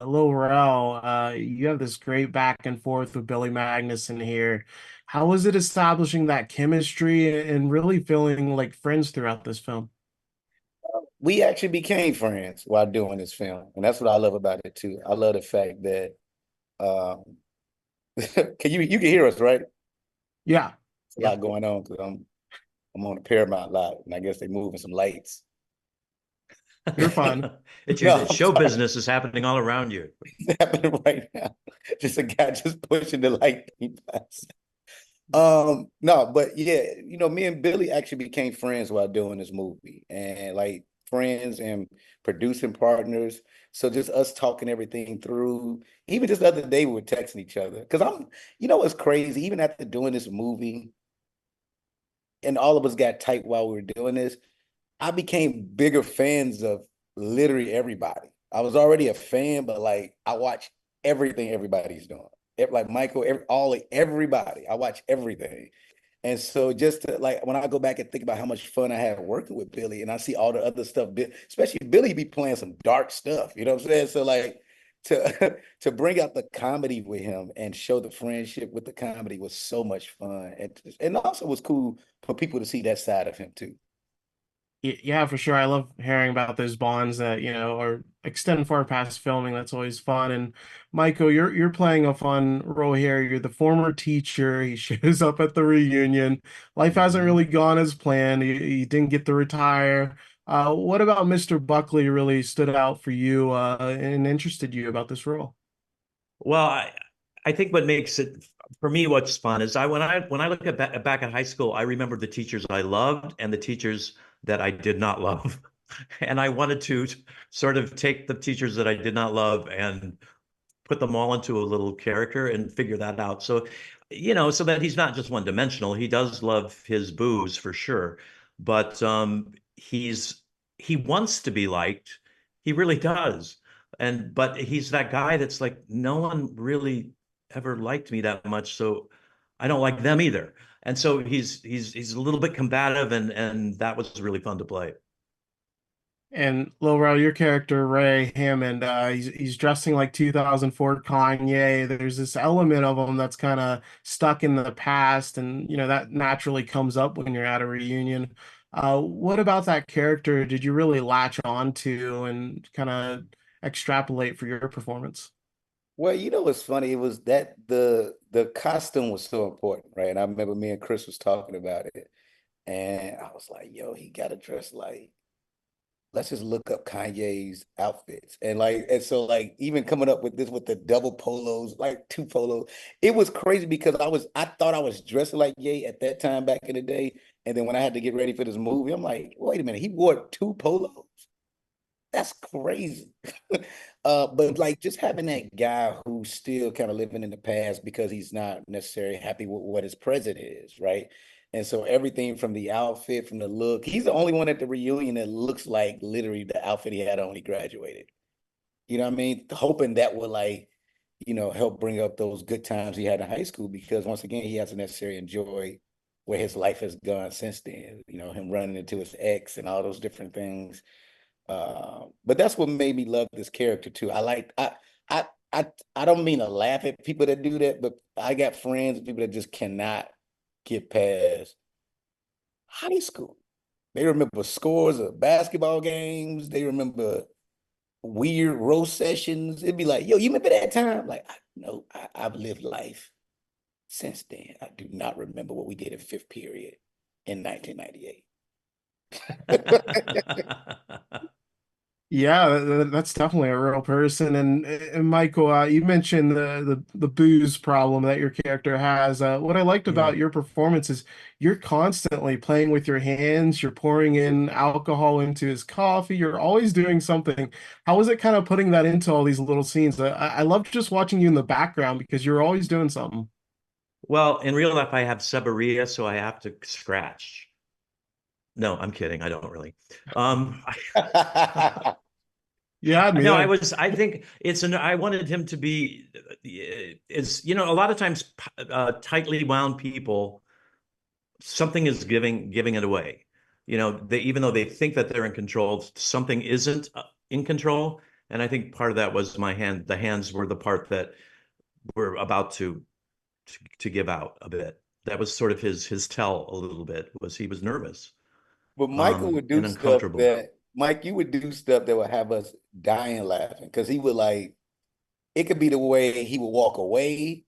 Lil Rel, you have this great back and forth with Billy Magnussen here. How was it establishing that chemistry and really feeling like friends throughout this film? We actually became friends while doing this film, and that's what I love about it too. I love the fact that um, can you can hear us, right? Yeah, It's a yeah, lot going on because I'm on the Paramount lot, and I guess they're moving some lights. you're fine. No, It's I'm show sorry, business is happening all around you. it's happening right now. Just a guy just pushing the light thing past. No, but yeah, me and Billy actually became friends while doing this movie, and like friends and producing partners. So just us talking everything through. Even just the other day, we were texting each other because what's crazy? Even after doing this movie, and all of us got tight while we were doing this, I became bigger fans of literally everybody. I was already a fan, but like I watch everything everybody's doing. Like Michael, everybody. I watch everything. And so just to, like when I go back and think about how much fun I had working with Billy and I see all the other stuff, especially Billy be playing some dark stuff, you know what I'm saying? So like to to bring out the comedy with him and show the friendship with the comedy was so much fun. And also was cool for people to see that side of him too. Yeah, for sure. I love hearing about those bonds that, are extend far past filming. That's always fun. And Michael, you're playing a fun role here. You're the former teacher. He shows up at the reunion. Life hasn't Mhm. really gone as planned. He didn't get to retire. What about Mr. Buckley really stood out for you and interested you about this role? Well, I think what makes it for me what's fun is I look at back at high school, I remember the teachers I loved and the teachers that I did not love. And I wanted to sort of take the teachers that I did not love and put them all into a little character and figure that out. So, so that he's not just one dimensional. He does love his booze for sure, but he wants to be liked. He really does. But he's that guy that's like, no one really ever liked me that much, so I don't like them either. And so he's a little bit combative, and that was really fun to play. And Lil Rel, your character Ray Hammond, he's dressing like 2004 Kanye. There's this element of him that's kind of stuck in the past, and that naturally comes up when you're at a reunion. What about that character did you really latch on to and kind of extrapolate for your performance? Well, what's funny? It was that the costume was so important, right? And I remember me and Chris was talking about it, and I was like, "Yo, he got to dress like." Let's just look up Kanye's outfits, and so like even coming up with this with the double polos, like two polos, it was crazy because I thought I was dressing like Ye at that time back in the day, and then when I had to get ready for this movie, I'm like, wait a minute, he wore two polos. That's crazy. But like just having that guy who's still kind of living in the past because he's not necessarily happy with what his present is, right? And so everything from the outfit, from the look, he's the only one at the reunion that looks like literally the outfit he had on when he graduated. You know what I mean? Hoping that will like, help bring up those good times he had in high school because once again, he hasn't necessarily enjoyed where his life has gone since then, him running into his ex and all those different things. But that's what made me love this character too. I I I don't mean to laugh at people that do that, but I got friends and people that just cannot get past high school. They remember scores of basketball games. They remember weird roast sessions. It'd be like, yo, you remember that time? Like, no, I've lived life since then. I do not remember what we did in fifth period in 1998. Yeah, that's definitely a real person. And Michael, you mentioned the booze problem that your character has. What I liked Yeah. about your performance is you're constantly playing with your hands. You're pouring in alcohol into his coffee. You're always doing something. How was it kind of putting that into all these little scenes? I loved just watching you in the background because you're always doing something. Well, in real life, I have seborrhea, so I have to scratch. No, I'm kidding. I don't really. Um, You had me no, there. I think I wanted him to be, a lot of times, tightly wound people, something is giving it away. Even though they think that they're in control, something isn't in control. And I think part of that was the hands were the part that were about to give out a bit. That was sort of his tell a little bit, was he was nervous, But Michael would do and stuff uncomfortable. that Mike, you would do stuff that would have us dying laughing because he would like it could be the way he would walk away,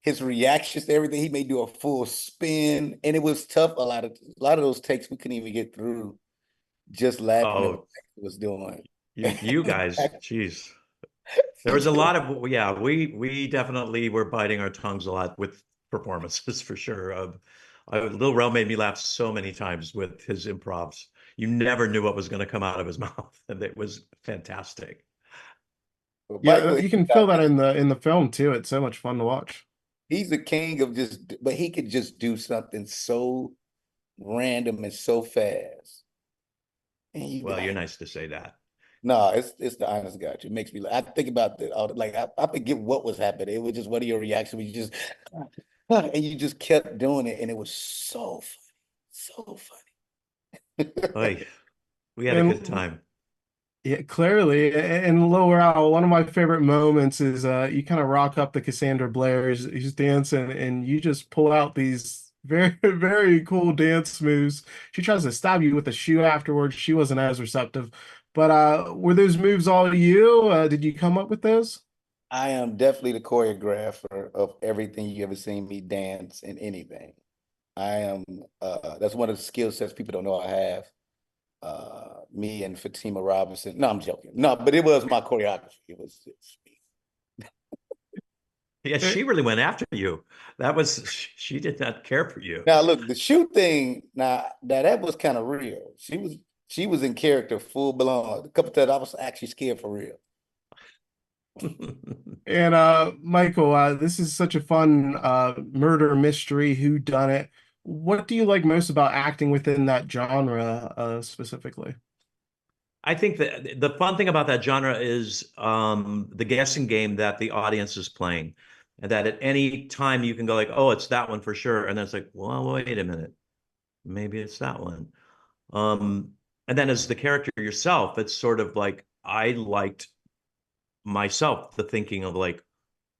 his reactions to everything. He may do a full spin, and it was tough. A lot of those takes we couldn't even get through just laughing at what Oh, Michael was doing. you guys, geez. There was a lot of, yeah, we definitely were biting our tongues a lot with performances for sure. Lil Rel made me laugh so many times with his improvs. You never knew what was going to come out of his mouth, and it was fantastic. But Yeah, Michael, you can feel that in the film too. It's so much fun to watch. he's the king of just, but he could just do something so random and so fast, and you be Well, you're like, nice to say that. no, it's the honest God. It makes me laugh. I think about that. Like I forget what was happening. It was just one of your reactions. You just and you just kept doing it, and it was so funny, so funny. Oy, we had a good And time. yeah, clearly, and Lower Owl, one of my favorite moments is you kind of rock up the Cassandra Blair who's dancing, and you just pull out these very, very cool dance moves. She tries to stab you with a shoe afterwards. She wasn't as receptive. But were those moves all you? Did you come up with those? I am definitely the choreographer of everything you ever seen me dance in anything. I am that's one of the skill sets people don't know I have. Me and Fatima Robinson. No, I'm joking. No, but it was my choreography. It's me. Yeah, Eh, she really went after you. That was, she did not care for you. Now look, the shoe thing, now that was kind of real. She was in character full blown. A couple times I was actually scared for real. And Michael, this is such a fun murder mystery, who done it. What do you like most about acting within that genre specifically? I think that the fun thing about that genre is the guessing game that the audience is playing, and that at any time you can go like, "Oh, it's that one for sure," and then it's like, "Well, wait a minute, maybe it's that one." Um, and then as the character yourself, it's sort of like I liked myself the thinking of like,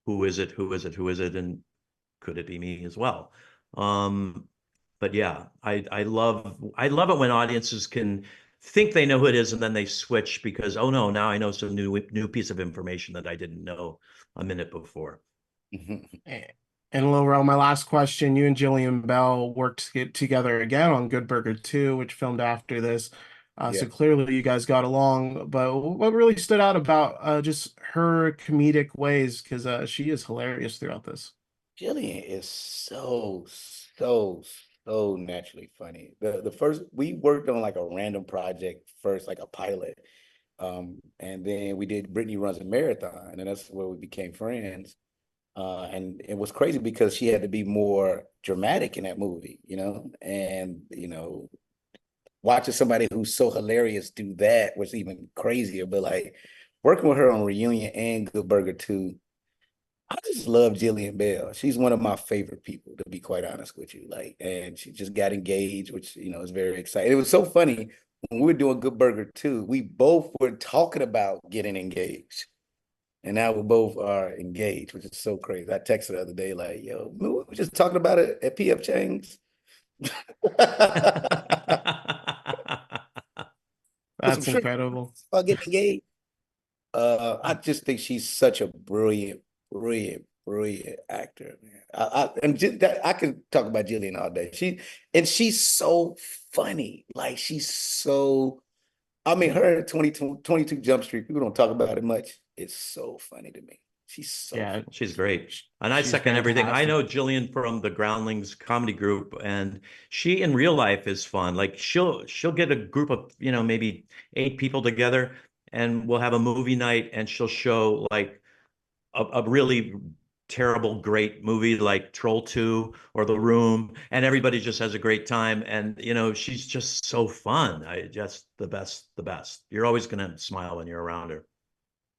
"Who is it? Who is it? Who is it?" And could it be me as well? Um, but yeah, I love it when audiences can think they know who it is and then they switch because oh no, now I know some new piece of information that I didn't know a minute before. Eh, And Lil my last question. You and Jillian Bell worked to get together again on Good Burger 2, which filmed after this. Yeah. So clearly you guys got along. But what really stood out about just her comedic ways? Because she is hilarious throughout this. Jillian is so naturally funny. The first we worked on like a random project first, like a pilot. And then we did Brittany Runs a Marathon, and that's where we became friends. And it was crazy because she had to be more dramatic in that movie, and watching somebody who's so hilarious do that was even crazier. But like working with her on Reunion and Good Burger 2, I just love Jillian Bell. She's one of my favorite people, to be quite honest with you. Like, and she just got engaged, which is very exciting. It was so funny when we were doing Good Burger 2. We both were talking about getting engaged, and now we both are engaged, which is so crazy. I texted the other day, like, "Yo, we were just talking about it at PF Chang's." Put some That's shrimp incredible. about getting engaged. I just think she's such a brilliant actor, man. And just that I could talk about Jillian all day. She's so funny. Like she's so. I mean, her 22 Jump Street. People don't talk about it much. It's so funny to me. She's so Yeah, funny. She's great. And I she's second everything. I fantastic. know Jillian from the Groundlings comedy group, and she in real life is fun. Like she'll get a group of, maybe 8 people together, and we'll have a movie night, and she'll show like a really terrible, great movie like Troll 2 or The Room, and everybody just has a great time. And she's just so fun. I just the best, the best. You're always gonna smile when you're around her.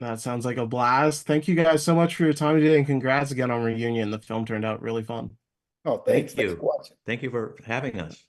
That sounds like a blast. Thank you guys so much for your time today, and congrats again on Reunion. The film turned out really fun. Oh, Thank thanks for you. watching. Thank you for having us.